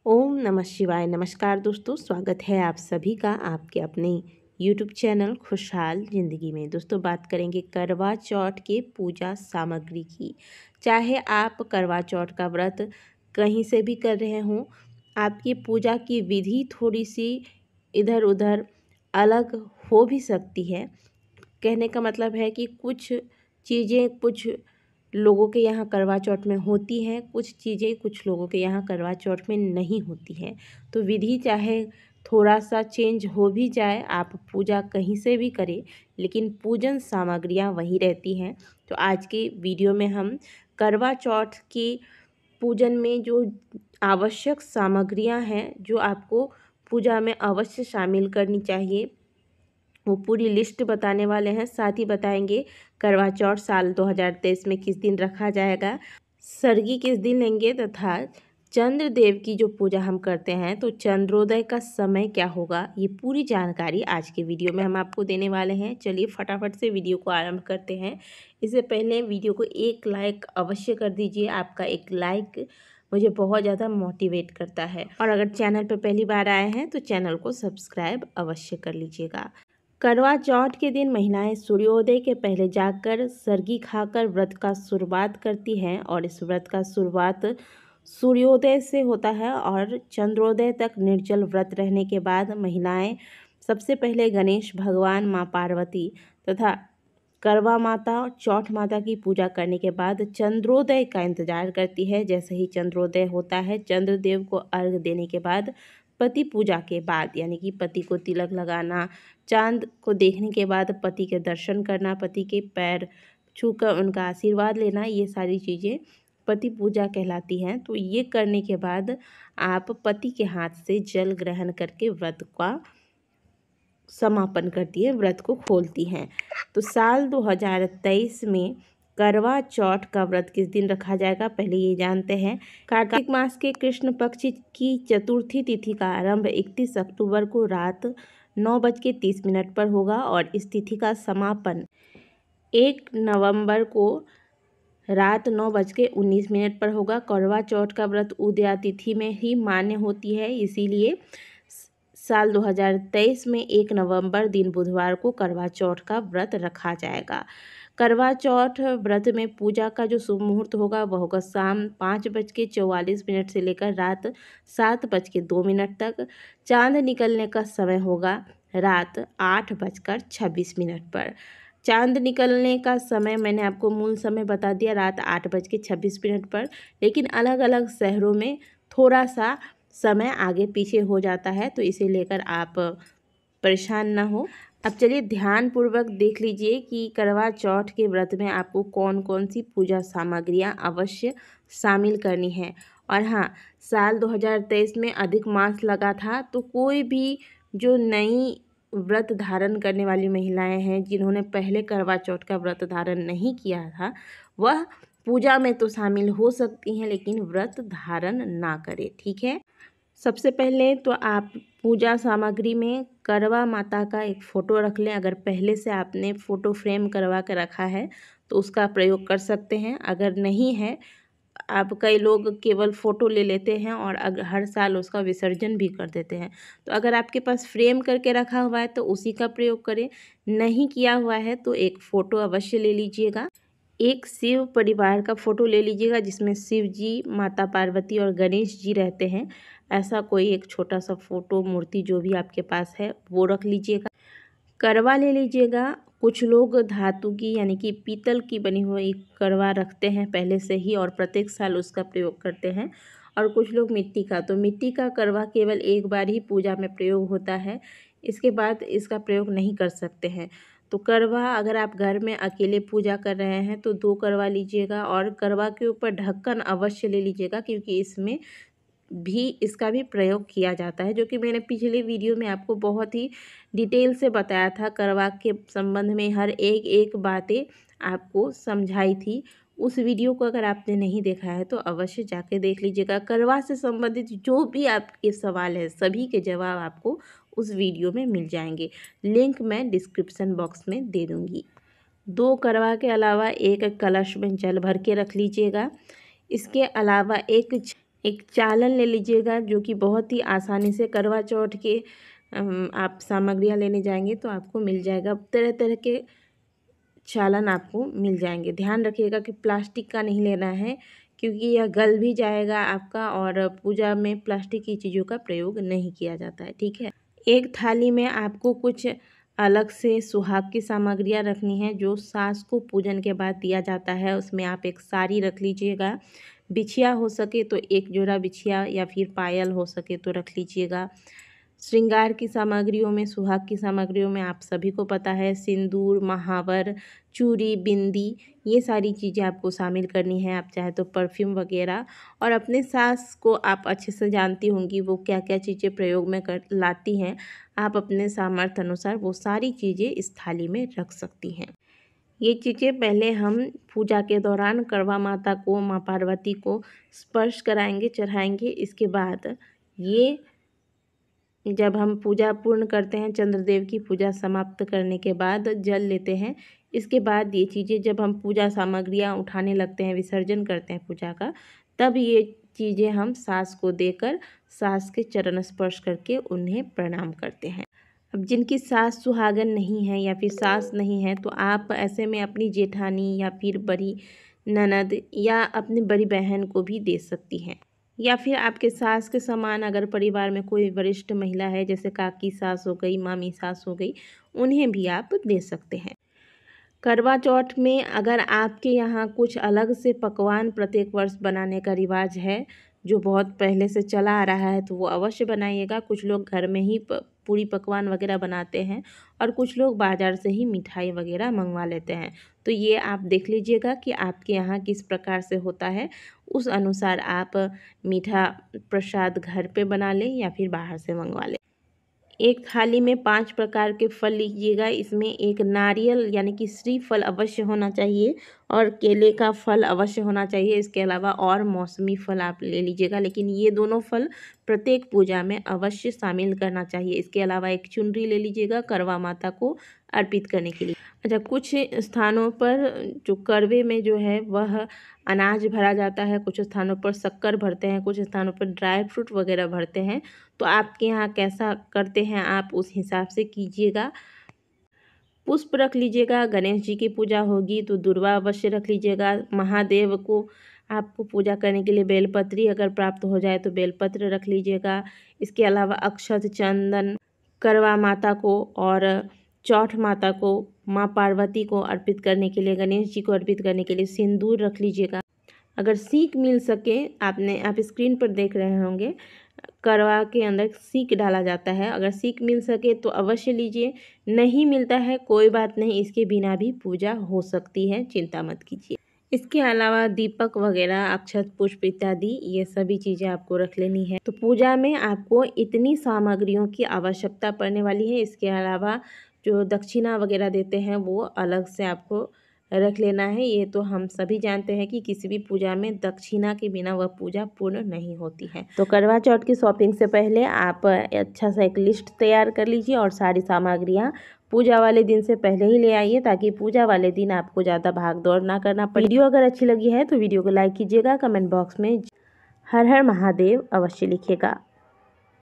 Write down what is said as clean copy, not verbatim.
ओम नमः शिवाय। नमस्कार दोस्तों, स्वागत है आप सभी का आपके अपने YouTube चैनल खुशहाल ज़िंदगी में। दोस्तों बात करेंगे करवा चौथ के पूजा सामग्री की। चाहे आप करवा चौथ का व्रत कहीं से भी कर रहे हों, आपकी पूजा की विधि थोड़ी सी इधर उधर अलग हो भी सकती है। कहने का मतलब है कि कुछ चीज़ें कुछ लोगों के यहाँ करवा चौथ में होती हैं, कुछ चीज़ें कुछ लोगों के यहाँ करवा चौथ में नहीं होती हैं। तो विधि चाहे थोड़ा सा चेंज हो भी जाए, आप पूजा कहीं से भी करें, लेकिन पूजन सामग्रियाँ वही रहती हैं। तो आज के वीडियो में हम करवा चौथ के पूजन में जो आवश्यक सामग्रियाँ हैं, जो आपको पूजा में अवश्य शामिल करनी चाहिए, वो पूरी लिस्ट बताने वाले हैं। साथ ही बताएंगे करवा चौथ साल 2023 में किस दिन रखा जाएगा, सरगी किस दिन लेंगे, तथा चंद्र देव की जो पूजा हम करते हैं तो चंद्रोदय का समय क्या होगा। ये पूरी जानकारी आज के वीडियो में हम आपको देने वाले हैं। चलिए फटाफट से वीडियो को आरंभ करते हैं। इससे पहले वीडियो को एक लाइक अवश्य कर दीजिए। आपका एक लाइक मुझे बहुत ज़्यादा मोटिवेट करता है। और अगर चैनल पर पहली बार आए हैं तो चैनल को सब्सक्राइब अवश्य कर लीजिएगा। करवा चौथ के दिन महिलाएं सूर्योदय के पहले जाकर सरगी खाकर व्रत का शुरुआत करती हैं और इस व्रत का शुरुआत सूर्योदय से होता है और चंद्रोदय तक निर्जल व्रत रहने के बाद महिलाएं सबसे पहले गणेश भगवान, माँ पार्वती तथा करवा माता और चौथ माता की पूजा करने के बाद चंद्रोदय का इंतजार करती है। जैसे ही चंद्रोदय होता है, चंद्रदेव को अर्घ्य देने के बाद पति पूजा के बाद, यानी कि पति को तिलक लगाना, चांद को देखने के बाद पति के दर्शन करना, पति के पैर छूकर उनका आशीर्वाद लेना, ये सारी चीज़ें पति पूजा कहलाती हैं। तो ये करने के बाद आप पति के हाथ से जल ग्रहण करके व्रत का समापन करती है, व्रत को खोलती हैं। तो साल 2023 में करवा चौथ का व्रत किस दिन रखा जाएगा, पहले ये जानते हैं। कार्तिक मास के कृष्ण पक्ष की चतुर्थी तिथि का आरंभ 31 अक्टूबर को रात 9:30 पर होगा और इस तिथि का समापन 1 नवंबर को रात 9:19 पर होगा। करवा चौथ का व्रत उदया तिथि में ही मान्य होती है, इसीलिए साल 2023 में 1 नवंबर दिन बुधवार को करवा चौथ का व्रत रखा जाएगा। करवा चौथ व्रत में पूजा का जो शुभ मुहूर्त होगा वह होगा शाम 5:44 से लेकर रात 7:02 तक। चांद निकलने का समय होगा रात 8:26 पर। चांद निकलने का समय मैंने आपको मूल समय बता दिया, रात 8:26 पर, लेकिन अलग अलग शहरों में थोड़ा सा समय आगे पीछे हो जाता है, तो इसे लेकर आप परेशान ना हो। अब चलिए ध्यानपूर्वक देख लीजिए कि करवा चौथ के व्रत में आपको कौन कौन सी पूजा सामग्रियां अवश्य शामिल करनी है। और हाँ, साल 2023 में अधिक मास लगा था, तो कोई भी जो नई व्रत धारण करने वाली महिलाएं हैं, जिन्होंने पहले करवा चौथ का व्रत धारण नहीं किया था, वह पूजा में तो शामिल हो सकती हैं, लेकिन व्रत धारण ना करें, ठीक है। सबसे पहले तो आप पूजा सामग्री में करवा माता का एक फ़ोटो रख लें। अगर पहले से आपने फ़ोटो फ्रेम करवा के रखा है तो उसका प्रयोग कर सकते हैं। अगर नहीं है, आप कई लोग केवल फ़ोटो ले लेते हैं और हर साल उसका विसर्जन भी कर देते हैं। तो अगर आपके पास फ्रेम करके रखा हुआ है तो उसी का प्रयोग करें। नहीं किया हुआ है तो एक फ़ोटो अवश्य ले लीजिएगा। एक शिव परिवार का फ़ोटो ले लीजिएगा जिसमें शिव जी, माता पार्वती और गणेश जी रहते हैं। ऐसा कोई एक छोटा सा फ़ोटो, मूर्ति जो भी आपके पास है वो रख लीजिएगा। करवा ले लीजिएगा। कुछ लोग धातु की यानी कि पीतल की बनी हुई करवा रखते हैं पहले से ही और प्रत्येक साल उसका प्रयोग करते हैं, और कुछ लोग मिट्टी का। तो मिट्टी का करवा केवल एक बार ही पूजा में प्रयोग होता है, इसके बाद इसका प्रयोग नहीं कर सकते हैं। तो करवा अगर आप घर में अकेले पूजा कर रहे हैं तो 2 करवा लीजिएगा, और करवा के ऊपर ढक्कन अवश्य ले लीजिएगा, क्योंकि इसमें भी इसका भी प्रयोग किया जाता है, जो कि मैंने पिछले वीडियो में आपको बहुत ही डिटेल से बताया था। करवा के संबंध में हर एक बातें आपको समझाई थी। उस वीडियो को अगर आपने नहीं देखा है तो अवश्य जाके देख लीजिएगा। करवा से संबंधित जो भी आपके सवाल है, सभी के जवाब आपको उस वीडियो में मिल जाएंगे। लिंक मैं डिस्क्रिप्शन बॉक्स में दे दूँगी। 2 करवा के अलावा एक कलश में जल भर के रख लीजिएगा। इसके अलावा एक एक चालन ले लीजिएगा जो कि बहुत ही आसानी से करवा चौथ के आप सामग्रियाँ लेने जाएंगे तो आपको मिल जाएगा। तरह तरह के चालन आपको मिल जाएंगे। ध्यान रखिएगा कि प्लास्टिक का नहीं लेना है, क्योंकि यह गल भी जाएगा आपका, और पूजा में प्लास्टिक की चीज़ों का प्रयोग नहीं किया जाता है, ठीक है। एक थाली में आपको कुछ अलग से सुहाग की सामग्रियाँ रखनी है जो सास को पूजन के बाद दिया जाता है। उसमें आप एक साड़ी रख लीजिएगा, बिछिया हो सके तो एक जोड़ा बिछिया या फिर पायल हो सके तो रख लीजिएगा। श्रृंगार की सामग्रियों में, सुहाग की सामग्रियों में आप सभी को पता है सिंदूर, महावर, चूड़ी, बिंदी, ये सारी चीज़ें आपको शामिल करनी है। आप चाहे तो परफ्यूम वगैरह, और अपने सास को आप अच्छे से जानती होंगी वो क्या क्या चीज़ें प्रयोग में कर लाती हैं। आप अपने सामर्थ्य अनुसार वो सारी चीज़ें इस थाली में रख सकती हैं। ये चीज़ें पहले हम पूजा के दौरान करवा माता को, माँ पार्वती को स्पर्श कराएंगे, चढ़ाएंगे। इसके बाद ये जब हम पूजा पूर्ण करते हैं, चंद्रदेव की पूजा समाप्त करने के बाद जल लेते हैं। इसके बाद ये चीज़ें जब हम पूजा सामग्रियाँ उठाने लगते हैं, विसर्जन करते हैं पूजा का, तब ये चीज़ें हम सास को देकर सास के चरण स्पर्श करके उन्हें प्रणाम करते हैं। अब जिनकी सास सुहागन नहीं है या फिर सास नहीं है, तो आप ऐसे में अपनी जेठानी या फिर बड़ी ननद या अपनी बड़ी बहन को भी दे सकती हैं, या फिर आपके सास के समान अगर परिवार में कोई वरिष्ठ महिला है, जैसे काकी सास हो गई, मामी सास हो गई, उन्हें भी आप दे सकते हैं। करवा चौथ में अगर आपके यहाँ कुछ अलग से पकवान प्रत्येक वर्ष बनाने का रिवाज है, जो बहुत पहले से चला आ रहा है, तो वो अवश्य बनाइएगा। कुछ लोग घर में ही पूरी पकवान वगैरह बनाते हैं और कुछ लोग बाज़ार से ही मिठाई वगैरह मंगवा लेते हैं। तो ये आप देख लीजिएगा कि आपके यहाँ किस प्रकार से होता है, उस अनुसार आप मीठा प्रसाद घर पे बना लें या फिर बाहर से मंगवा लें। एक थाली में 5 प्रकार के फल लीजिएगा। इसमें एक नारियल यानी कि श्रीफल अवश्य होना चाहिए और केले का फल अवश्य होना चाहिए। इसके अलावा और मौसमी फल आप ले लीजिएगा, लेकिन ये दोनों फल प्रत्येक पूजा में अवश्य शामिल करना चाहिए। इसके अलावा एक चुनरी ले लीजिएगा करवा माता को अर्पित करने के लिए। अच्छा, कुछ स्थानों पर जो करवे में जो है वह अनाज भरा जाता है, कुछ स्थानों पर शक्कर भरते हैं, कुछ स्थानों पर ड्राई फ्रूट वगैरह भरते हैं। तो आपके यहाँ कैसा करते हैं आप उस हिसाब से कीजिएगा। पुष्प रख लीजिएगा। गणेश जी की पूजा होगी तो दुर्वा अवश्य रख लीजिएगा। महादेव को आपको पूजा करने के लिए बेलपत्री अगर प्राप्त हो जाए तो बेलपत्र रख लीजिएगा। इसके अलावा अक्षत, चंदन करवा माता को और चौठ माता को, माँ पार्वती को अर्पित करने के लिए, गणेश जी को अर्पित करने के लिए सिंदूर रख लीजिएगा। अगर सीक मिल सके, आप स्क्रीन पर देख रहे होंगे करवा के अंदर सीक डाला जाता है, अगर सीक मिल सके तो अवश्य लीजिए। नहीं मिलता है कोई बात नहीं, इसके बिना भी पूजा हो सकती है, चिंता मत कीजिए। इसके अलावा दीपक वगैरह, अक्षत, पुष्प इत्यादि ये सभी चीज़ें आपको रख लेनी है। तो पूजा में आपको इतनी सामग्रियों की आवश्यकता पड़ने वाली है। इसके अलावा जो दक्षिणा वगैरह देते हैं वो अलग से आपको रख लेना है। ये तो हम सभी जानते हैं कि किसी भी पूजा में दक्षिणा के बिना वह पूजा पूर्ण नहीं होती है। तो करवा चौथ की शॉपिंग से पहले आप अच्छा सा एक लिस्ट तैयार कर लीजिए और सारी सामग्रियाँ पूजा वाले दिन से पहले ही ले आइए, ताकि पूजा वाले दिन आपको ज़्यादा भाग दौड़ ना करना पड़े। वीडियो अगर अच्छी लगी है तो वीडियो को लाइक कीजिएगा। कमेंट बॉक्स में हर हर महादेव अवश्य लिखिएगा।